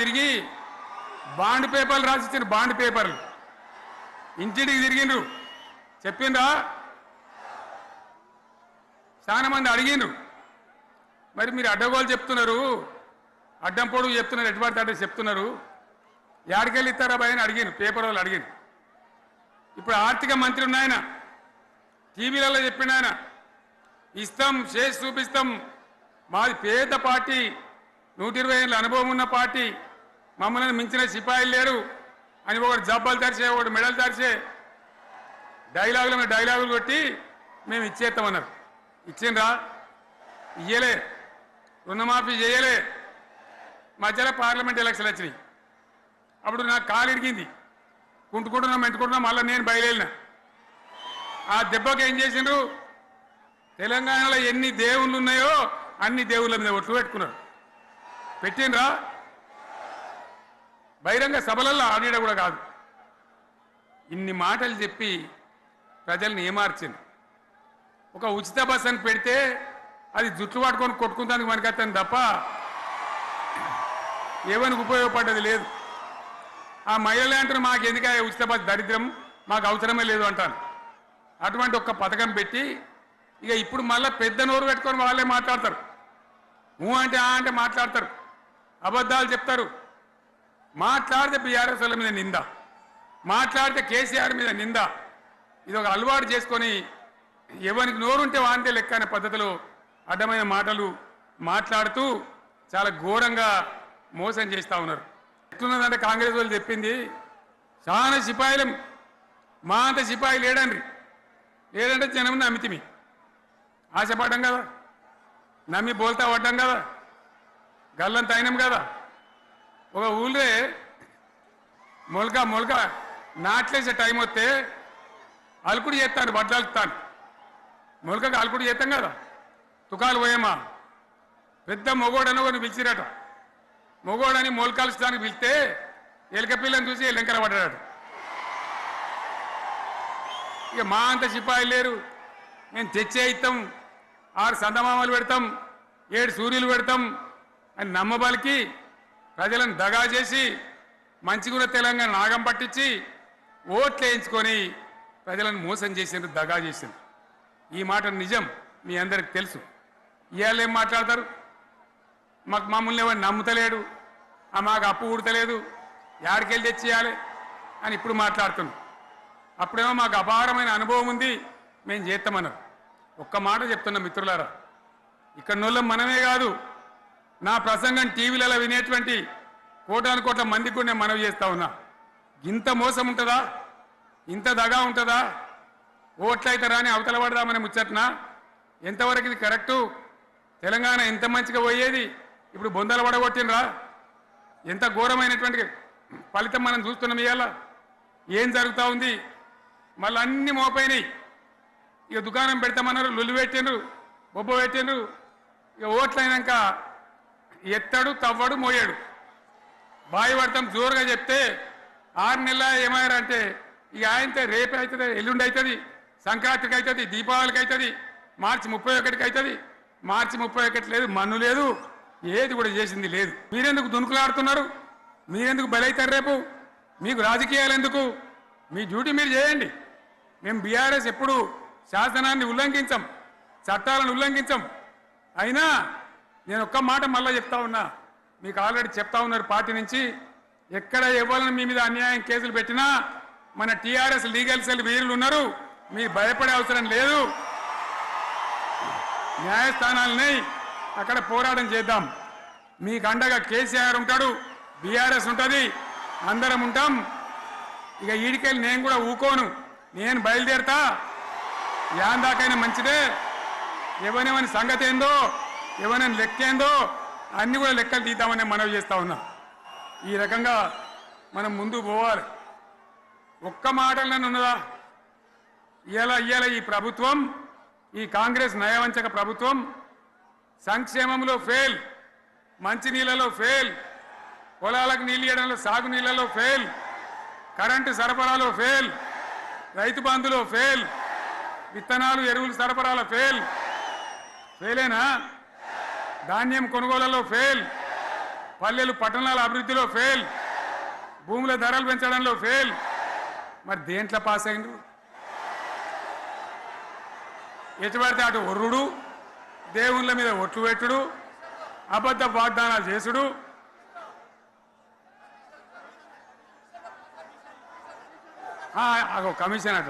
తిరిగి బాండ్ పేపర్లు రాసిచ్చిన బాండ్ పేపర్లు ఇంటింటికి తిరిగిండ్రు చెప్పిండ్రా చాలా మంది అడిగిండ్రు మరి మీరు అడ్డగోలు చెప్తున్నారు అడ్డం పొడుగు చెప్తున్నారు ఎటువంటి అడ్డ చెప్తున్నారు యాడికెళ్ళి ఇస్తారా భయ అని అడిగిండ్రు పేపర్ వాళ్ళు అడిగిండ్రు ఇప్పుడు ఆర్థిక మంత్రి ఉన్నాయన టీవీలలో చెప్పిండు ఆయన ఇస్తాం చేసి చూపిస్తాం మాది పేద పార్టీ 120 ఏళ్ళ అనుభవం ఉన్న పార్టీ మమ్మల్ని మించిన సిపాయిలు లేరు అని ఒకటి జబ్బలు తెరిచే ఒకటి మెడలు తెరిచే డైలాగులు కొట్టి మేము ఇచ్చేస్తామన్నారు ఇచ్చిండ్రా ఇయ్యలే రుణమాఫీ చేయలే మధ్యలో పార్లమెంట్ ఎలక్షన్లు వచ్చినాయి అప్పుడు నాకు కాలు ఇరిగింది మెంటుకుంటున్నాం మళ్ళీ నేను బయలుదేరిన ఆ దెబ్బకి ఏం చేసిండ్రు తెలంగాణలో ఎన్ని దేవుళ్ళు ఉన్నాయో అన్ని దేవుళ్ళ మీద ఒట్లు పెట్టుకున్నారు పెట్టిండ్రా బహిరంగ సభలలో ఆడిడ కూడా కాదు ఇన్ని మాటలు చెప్పి ప్రజల్ని ఏమార్చింది ఒక ఉచిత బస్ అని పెడితే అది జుట్లు పట్టుకొని కొట్టుకుందానికి మనకత్తాను తప్ప ఏమనికి ఉపయోగపడ్డది లేదు ఆ మహిళలే అంటారు మాకు ఎందుకు ఉచిత బస్ దరిద్రం మాకు అవసరమే లేదు అంటాను అటువంటి ఒక్క పథకం పెట్టి ఇక ఇప్పుడు మళ్ళీ పెద్ద నోరు పెట్టుకొని వాళ్ళే మాట్లాడతారు అంటే అంటే మాట్లాడతారు అబద్ధాలు చెప్తారు మాట్లాడితే బీఆర్ఎస్ వాళ్ళ మీద నింద మాట్లాడితే కేసీఆర్ మీద నింద ఇది ఒక అలవాటు చేసుకొని ఎవరికి నోరుంటే వాంతే లెక్క అనే పద్ధతిలో అడ్డమైన మాటలు మాట్లాడుతూ చాలా ఘోరంగా మోసం చేస్తూ ఉన్నారు ఎట్లున్నదంటే కాంగ్రెస్ వాళ్ళు చెప్పింది చాలా సిపాయిలం మా అంత సిపాయి లేడంటే జనం నమ్మితిమి ఆశపడ్డాం కదా నమ్మి బోల్తా పడ్డాం కదా గల్లంత అయినాం కదా ఒక ఊళ్ళే మొలక నాట్లేసే టైం వస్తే అలుకుడు చేస్తాను బడ్డాలుతాను మొలకకు అలుకుడు చేస్తాం కదా తుకాలు పోయేమా పెద్ద మొగోడని కొన్ని పిలిచిరట మొగోడని మొలకాల్చడానికి పిలిస్తే ఎలుక పిల్లని చూసి ఎల్లంకర పడ్డాడు ఇక మా అంత సిపాయిలు లేరు మేము తెచ్చే ఇస్తాం 6 సందమామలు పెడతాం 7 సూర్యులు పెడతాం అని నమ్మబలికి ప్రజలను దగా చేసి మంచిగున్న తెలంగాణ నాగం పట్టించి ఓట్లు వేయించుకొని ప్రజలను మోసం చేసిండ్రు దగా చేసిండ్రు ఈ మాట నిజం మీ అందరికి తెలుసు ఇవాళ ఏం మాట్లాడతారు మమ్మల్ని ఎవరు నమ్ముతలేడు మాకు అప్పు ఉడతలేదు యాడికెళ్ళి తెచ్చేయాలి అని ఇప్పుడు మాట్లాడుతున్నాం అప్పుడేమో మాకు అపారమైన అనుభవం ఉంది మేము చేస్తామన్నారు ఒక్క మాట చెప్తున్నా మిత్రులారా ఇక్కడ నోళ్ళం మనమే కాదు నా ప్రసంగం టీవీలలో వినేటువంటి కోటాను మందికి కూడా నేను మనవి చేస్తా ఉన్నా ఇంత మోసం ఉంటుందా ఇంత దగా ఉంటుందా ఓట్లయితే రాని అవతల పడదామని ముచ్చట్నా ఎంతవరకు ఇది కరెక్టు తెలంగాణ ఎంత మంచిగా పోయేది ఇప్పుడు బొందలు పడగొట్టినరా ఎంత ఘోరమైనటువంటి ఫలితం మనం చూస్తున్నాం ఇవాళ ఏం జరుగుతూ ఉంది మళ్ళీ అన్ని మోపైనాయి ఇక దుకాణం పెడతామన్నారు లొల్లు పెట్టిండ్రు బొబ్బ పెట్టిండ్రు ఇక ఓట్లయినాక ఎత్తాడు తవ్వడు మోయాడు బాయి పడతాం జోరుగా చెప్తే 6 నెలల ఏమయ్యారంటే ఇక ఆయనతో రేపు అవుతుంది ఎల్లుండి అవుతుంది సంక్రాంతికి అవుతుంది దీపావళికి అవుతుంది మార్చి 31కి అవుతుంది మార్చి 31 లేదు మన్ను లేదు ఏది కూడా చేసింది లేదు మీరెందుకు దునుకులాడుతున్నారు మీరెందుకు బలైతారు రేపు మీకు రాజకీయాలు ఎందుకు మీ డ్యూటీ మీరు చేయండి మేము బీఆర్ఎస్ ఎప్పుడు శాసనాన్ని ఉల్లంఘించం చట్టాలను ఉల్లంఘించం అయినా నేను ఒక్క మాట మళ్ళీ చెప్తా ఉన్నా మీకు ఆల్రెడీ చెప్తా ఉన్నారు పార్టీ నుంచి ఎక్కడ ఎవరిని మీ మీద అన్యాయం కేసులు పెట్టినా మన టీఆర్ఎస్ లీగల్ సెల్ వీరులు ఉన్నారు మీరు భయపడే అవసరం లేదు న్యాయస్థానాలని అక్కడ పోరాటం చేద్దాం మీకు అండగా కేసీఆర్ ఉంటాడు బీఆర్ఎస్ ఉంటుంది అందరం ఉంటాం ఇక ఈడికెళ్ళి నేను కూడా ఊకోను నేను బయలుదేరుతా యాందాకైనా మంచిదే ఎవరెవని సంగతి ఏందో ఎవరైనా లెక్కేందో అన్ని కూడా లెక్కలు తీద్దామని మనవి చేస్తా ఉన్నా ఈ రకంగా మనం ముందు పోవాలి ఒక్క మాటలను ఉన్నదా ఇవాళ ఈ ప్రభుత్వం ఈ కాంగ్రెస్ నయవంచక ప్రభుత్వం సంక్షేమంలో ఫెయిల్ మంచినీళ్ళలో ఫెయిల్ పొలాలకు నీళ్ళు ఇవ్వడంలో సాగు నీళ్ళలో ఫెయిల్ కరెంటు సరఫరాలో ఫెయిల్ రైతు బంధులో ఫెయిల్ విత్తనాలు ఎరువులు సరఫరాలో ఫెయిలేనా ధాన్యం కొనుగోలలో ఫెయిల్ పల్లెలు పట్టణాల అభివృద్ధిలో ఫెయిల్, భూముల ధరలు పెంచడంలో ఫెయిల్. మరి దేంట్లో పాస్ అయిండు? ఎటు పడితే అటు ఒర్రుడు, దేవుళ్ళ మీద ఒట్లు పెట్టుడు, అబద్ధ వాగ్దానాలు చేసుడు. కమిషన్ అట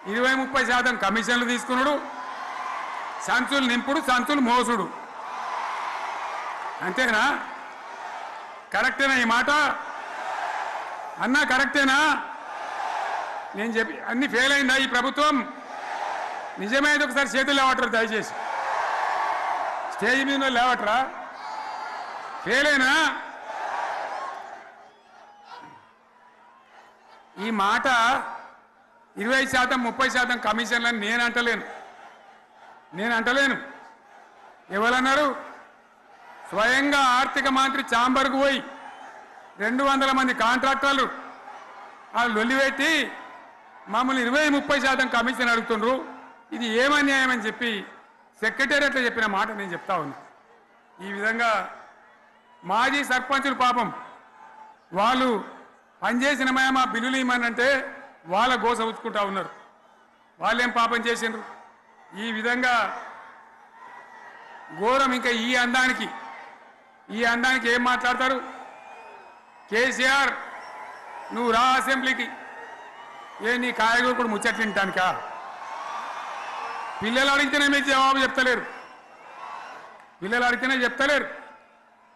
20-30% కమిషన్లు తీసుకున్నాడు, సంచులు నింపుడు, సంచులు మోసుడు. అంతేనా? కరెక్టేనా ఈ మాట అన్నా? కరెక్టేనా? నేను చెప్పి అన్ని ఫెయిల్ అయిందా ఈ ప్రభుత్వం? నిజమైతే ఒకసారి చేతులు లేవటరు దయచేసి. స్టేజ్ మీద లేవటరా? ఫెయిల్ అయినా? ఈ మాట 20%, 30% కమిషన్లని నేను అంటలేను. ఎవరన్నారు? స్వయంగా ఆర్థిక మంత్రి ఛాంబర్కు పోయి 200 మంది కాంట్రాక్టర్లు వాళ్ళు లొల్లిపెట్టి మమ్మల్ని 20-30% కమిషన్ అడుగుతుండ్రు, ఇది ఏమన్యాయం అని చెప్పి సెక్రటేరియట్లో చెప్పిన మాట నేను చెప్తా ఉన్నా. ఈ విధంగా మాజీ సర్పంచులు పాపం వాళ్ళు పనిచేసిన మా బిల్లులు ఇవ్వమనంటే వాళ్ళ గోస ఉచ్చుకుంటా ఉన్నారు. వాళ్ళేం పాపం చేసిండ్రు? ఈ విధంగా ఘోరం. ఇంకా ఈ అందానికి ఏం మాట్లాడతారు? కేసీఆర్ నువ్వు రా అసెంబ్లీకి, నీ కాయగూరకుడు ముచ్చట్లు తింటానికా? పిల్లలు అడిగితేనే మీరు జవాబు చెప్తలేరు.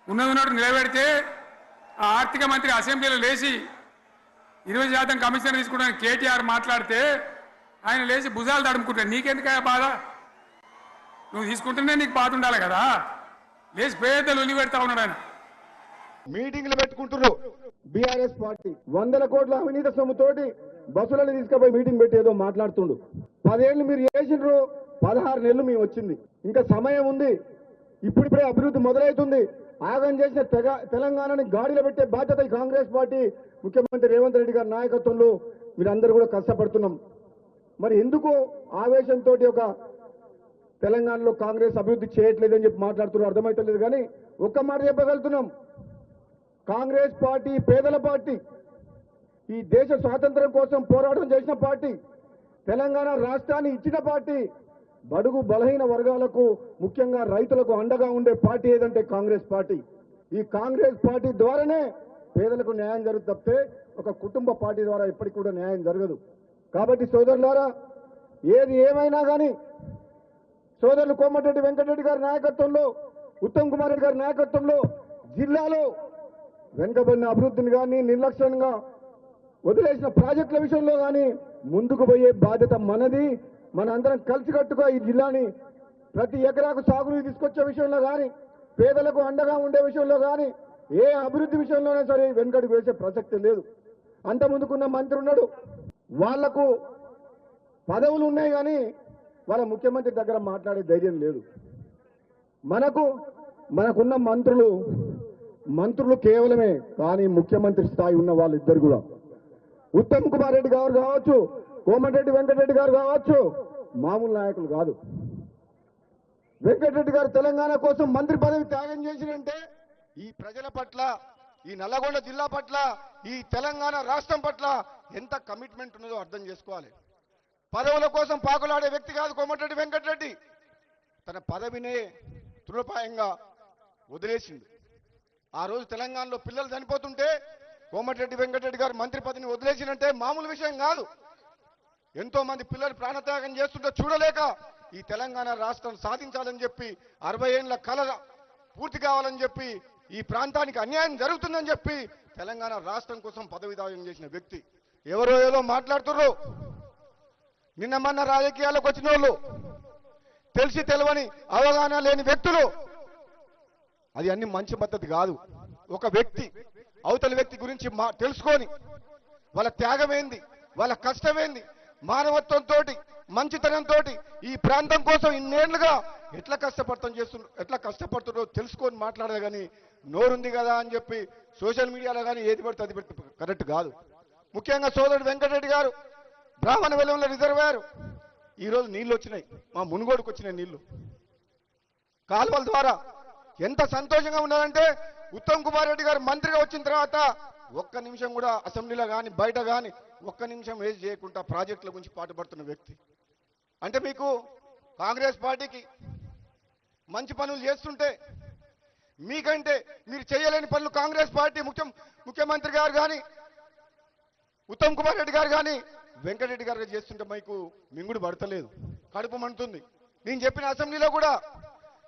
ఉన్నట్టు నిలబెడితే ఆ ఆర్థిక మంత్రి అసెంబ్లీలో లేచి 20% కమిషన్ తీసుకుంటాను కేటీఆర్ మాట్లాడితే ఆయన లేచి భుజాలు తడుముకుంటాడు. నీకెందుకయ్యా బాధ? నువ్వు తీసుకుంటేనే నీకు బాధ ఉండాలి కదా. లేచి పేదలు ఉల్లి పెడతా ఉన్నాడు ఆయన. మీటింగ్లు పెట్టుకుంటున్నారు బీఆర్ఎస్ పార్టీ. 100 కోట్ల అవినీతి సొమ్ముతోటి బస్సులను తీసుకుపోయి మీటింగ్ పెట్టి ఏదో మాట్లాడుతుండు. 10 ఏళ్ళు మీరు చేసిండ్రు, 16 నెలలు మేము వచ్చింది. ఇంకా సమయం ఉంది. ఇప్పుడిప్పుడే అభివృద్ధి మొదలవుతుంది. ఆగం చేసిన తెలంగాణని గాడిలో పెట్టే బాధ్యత ఈ కాంగ్రెస్ పార్టీ ముఖ్యమంత్రి రేవంత్ రెడ్డి గారి నాయకత్వంలో మీరందరూ కూడా కష్టపడుతున్నాం. మరి ఎందుకు ఆవేశంతో ఒక తెలంగాణలో కాంగ్రెస్ అభివృద్ధి చేయట్లేదని చెప్పి మాట్లాడుతున్నారు అర్థమవుతలేదు. కానీ ఒక్క మాట చెప్పగలుగుతున్నాం, కాంగ్రెస్ పార్టీ పేదల పార్టీ, ఈ దేశ స్వాతంత్రం కోసం పోరాటం చేసిన పార్టీ, తెలంగాణ రాష్ట్రాన్ని ఇచ్చిన పార్టీ, బడుగు బలహీన వర్గాలకు ముఖ్యంగా రైతులకు అండగా ఉండే పార్టీ ఏదంటే కాంగ్రెస్ పార్టీ. ఈ కాంగ్రెస్ పార్టీ ద్వారానే పేదలకు న్యాయం జరుగుతుంది తప్పితే ఒక కుటుంబ పార్టీ ద్వారా ఎప్పటికి కూడా న్యాయం జరగదు. కాబట్టి సోదరులారా, ఏది ఏమైనా కానీ సోదరులు కోమటిరెడ్డి వెంకటరెడ్డి గారి నాయకత్వంలో, ఉత్తమ్ కుమార్ రెడ్డి గారి నాయకత్వంలో జిల్లాలో వెనుకబడిన అభివృద్ధిని కానీ, నిర్లక్ష్యంగా వదిలేసిన ప్రాజెక్టుల విషయంలో కానీ ముందుకు పోయే బాధ్యత మనది. మన అందరం కలిసికట్టుగా ఈ జిల్లాని ప్రతి ఎకరాకు సాగునీరు తీసుకొచ్చే విషయంలో కానీ, పేదలకు అండగా ఉండే విషయంలో కానీ, ఏ అభివృద్ధి విషయంలోనే సరే వెనుకడుగు వేసే ప్రసక్తి లేదు. అంత ముందుకున్న మంత్రి ఉన్నాడు, వాళ్లకు పదవులు ఉన్నాయి కానీ వాళ్ళ ముఖ్యమంత్రి దగ్గర మాట్లాడే ధైర్యం లేదు. మనకున్న మంత్రులు కేవలమే, కానీ ముఖ్యమంత్రి స్థాయి ఉన్న వాళ్ళిద్దరు కూడా, ఉత్తమ్ కుమార్ రెడ్డి గారు కావచ్చు, కోమటిరెడ్డి వెంకటరెడ్డి గారు కావచ్చు, మామూలు నాయకులు కాదు. వెంకటరెడ్డి గారు తెలంగాణ కోసం మంత్రి పదవి త్యాగం చేసినంటే ఈ ప్రజల పట్ల, ఈ నల్లగొండ జిల్లా పట్ల, ఈ తెలంగాణ రాష్ట్రం పట్ల ఎంత కమిట్మెంట్ ఉన్నదో అర్థం చేసుకోవాలి. పదవుల కోసం పాకులాడే వ్యక్తి కాదు కోమటిరెడ్డి వెంకటరెడ్డి. తన పదవినే తృణప్రాయంగా వదిలేసింది. ఆ రోజు తెలంగాణలో పిల్లలు చనిపోతుంటే కోమటిరెడ్డి వెంకటరెడ్డి గారు మంత్రి పదవిని వదిలేసినంటే మామూలు విషయం కాదు. ఎంతో మంది పిల్లలు ప్రాణత్యాగం చేస్తుంటే చూడలేక ఈ తెలంగాణ రాష్ట్రం సాధించాలని చెప్పి, 60 ఏళ్ల కళ పూర్తి కావాలని చెప్పి, ఈ ప్రాంతానికి అన్యాయం జరుగుతుందని చెప్పి తెలంగాణ రాష్ట్రం కోసం పదవి త్యాగం చేసిన వ్యక్తి. ఎవరో ఏదో మాట్లాడుతున్నారు. నిన్న మొన్న రాజకీయాలకు వచ్చిన వాళ్ళు, తెలిసి తెలవని అవగాహన లేని వ్యక్తులు, అది అన్ని మంచి పద్ధతి కాదు. ఒక వ్యక్తి అవతలి వ్యక్తి గురించి తెలుసుకొని వాళ్ళ త్యాగమేంది, వాళ్ళ కష్టమేంది, మానవత్వంతో మంచితనంతో ఈ ప్రాంతం కోసం ఇన్నేళ్లుగా ఎట్లా కష్టపడుతుందో తెలుసుకొని మాట్లాడదు. కానీ నోరుంది కదా అని చెప్పి సోషల్ మీడియాలో కానీ ఏది పడితే అది పెట్టి కరెక్ట్ కాదు. ముఖ్యంగా సోదరుడు వెంకటరెడ్డి గారు బ్రాహ్మణ వెలువల రిజర్వాయర్ ఈరోజు నీళ్లు వచ్చినాయి, మా మునుగోడుకు వచ్చినాయి నీళ్లు. కాలువల ద్వారా ఎంత సంతోషంగా ఉన్నదంటే ఉత్తమ్ కుమార్ రెడ్డి గారు మంత్రిగా వచ్చిన తర్వాత ఒక్క నిమిషం కూడా అసెంబ్లీలో కానీ బయట కానీ ఒక్క నిమిషం వేస్ట్ చేయకుండా ప్రాజెక్టుల గురించి పాటుపడుతున్న వ్యక్తి. అంటే మీకు కాంగ్రెస్ పార్టీకి మంచి పనులు చేస్తుంటే మీకంటే మీరు చేయలేని పనులు కాంగ్రెస్ పార్టీ ముఖ్యమంత్రి గారు కానీ ఉత్తమ్ కుమార్ రెడ్డి గారు కానీ వెంకటరెడ్డి గారు చేస్తుంటే మీకు మింగుడు పడతలేదు, కడుపు మండుతుంది. నేను చెప్పిన అసెంబ్లీలో కూడా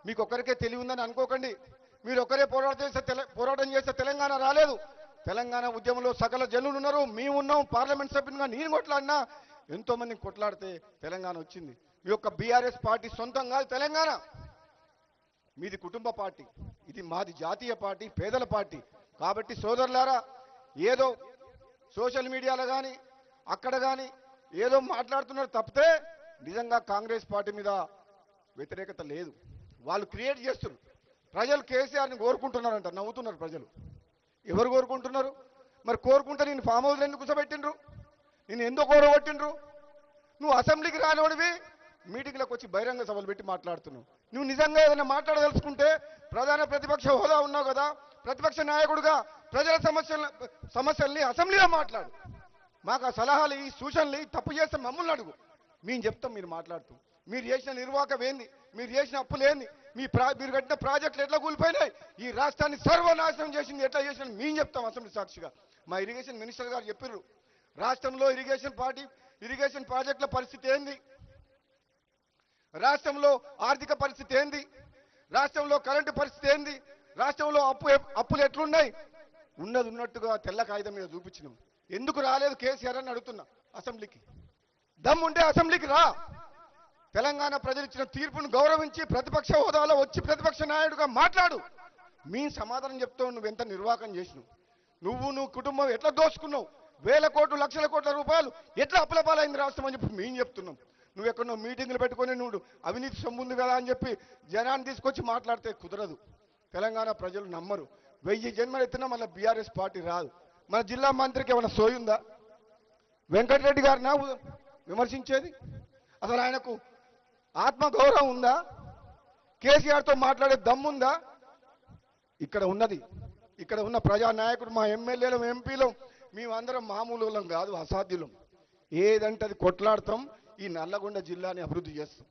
మీకు ఒక్కరికే తెలివి ఉందని అనుకోకండి. మీరు ఒక్కరే పోరాటం చేస్తే తెలంగాణ రాలేదు. తెలంగాణ ఉద్యమంలో సకల జనులు ఉన్నారు, మేము ఉన్నాం. పార్లమెంట్ సభ్యునిగా నేను కొట్లాడినా ఎంతో మందిని కొట్లాడితే తెలంగాణ వచ్చింది. మీ యొక్క బీఆర్ఎస్ పార్టీ సొంతం కాదు తెలంగాణ, మీది కుటుంబ పార్టీ, ఇది మాది జాతీయ పార్టీ, పేదల పార్టీ. కాబట్టి సోదరులారా, ఏదో సోషల్ మీడియాలో కానీ అక్కడ కానీ ఏదో మాట్లాడుతున్నారు తప్పితే నిజంగా కాంగ్రెస్ పార్టీ మీద వ్యతిరేకత లేదు. వాళ్ళు క్రియేట్ చేస్తున్నారు. ప్రజలు కేసీఆర్ని కోరుకుంటున్నారంట, నవ్వుతున్నారు ప్రజలు. ఎవరు కోరుకుంటున్నారు? మరి కోరుకుంటే నేను ఫామ్ హౌస్లో ఎందుకు కూర్చోబెట్టిండ్రు? నేను ఎందుకు ఓడగొట్టిండ్రు? నువ్వు అసెంబ్లీకి రానివాడివి మీటింగ్లకు వచ్చి బహిరంగ సభలు పెట్టి మాట్లాడుతున్నావు. నువ్వు నిజంగా ఏదైనా మాట్లాడదలుచుకుంటే ప్రధాన ప్రతిపక్ష హోదా ఉన్నావు కదా, ప్రతిపక్ష నాయకుడిగా ప్రజల సమస్యల్ని అసెంబ్లీలో మాట్లాడు. మాకు ఆ సలహాలు ఈ సూచనలు తప్పు చేస్తే మమ్మల్ని అడుగు, మేము చెప్తాం. మీరు మాట్లాడుతూ మీరు చేసిన నిర్వాహకం ఏంది, మీరు చేసిన అప్పులు ఏంది, మీరు కట్టిన ప్రాజెక్టులు ఎట్లా కూలిపోయినాయి, ఈ రాష్ట్రాన్ని సర్వనాశనం చేసింది ఎట్లా చేసిన మేము చెప్తాం అసెంబ్లీ సాక్షిగా. మా ఇరిగేషన్ మినిస్టర్ గారు చెప్పారు, రాష్ట్రంలో ఇరిగేషన్ ప్రాజెక్టుల పరిస్థితి ఏంది, రాష్ట్రంలో ఆర్థిక పరిస్థితి ఏంది, రాష్ట్రంలో కరెంటు పరిస్థితి ఏంది, రాష్ట్రంలో అప్పులు ఎట్లున్నాయి ఉన్నది ఉన్నట్టుగా తెల్ల కాగితం మీద చూపించినాం. ఎందుకు రాలేదు కేసీఆర్ అని అడుగుతున్నా. అసెంబ్లీకి దమ్ముంటే అసెంబ్లీకి రా. తెలంగాణ ప్రజలు ఇచ్చిన తీర్పును గౌరవించి ప్రతిపక్ష హోదాలో వచ్చి ప్రతిపక్ష నాయకుడిగా మాట్లాడు. మీ సమాధానం చెప్తావు. నువ్వు ఎంత నిర్వాహకం చేసినావు, నువ్వు కుటుంబం ఎట్లా దోచుకున్నావు, వేల కోట్లు లక్షల కోట్ల రూపాయలు ఎట్లా అప్పులపాలైంది రాష్ట్రం అని చెప్పి మేము చెప్తున్నాం. నువ్వు ఎక్కడో మీటింగ్లు పెట్టుకొని నువ్వు అవినీతి సొమ్ము ఉంది కదా అని చెప్పి జనాన్ని తీసుకొచ్చి మాట్లాడితే కుదరదు. తెలంగాణ ప్రజలు నమ్మరు. 1000 జన్మలు ఎత్తినా మళ్ళీ బీఆర్ఎస్ పార్టీ రాదు. మన జిల్లా మంత్రికి ఏమైనా సోయుందా? వెంకటరెడ్డి గారినా విమర్శించేది? అసలు ఆయనకు ఆత్మగౌరవం ఉందా? కేసీఆర్తో మాట్లాడే దమ్ముందా? ఇక్కడ ఉన్న ప్రజానాయకుడు, మా ఎమ్మెల్యేలు ఎంపీలు మేమందరం మామూలు వాళ్ళం కాదు, అసాధ్యులం. ఏదంటే అది కొట్లాడతాం. ఈ నల్లగొండ జిల్లాని అభివృద్ధి చేస్తాం.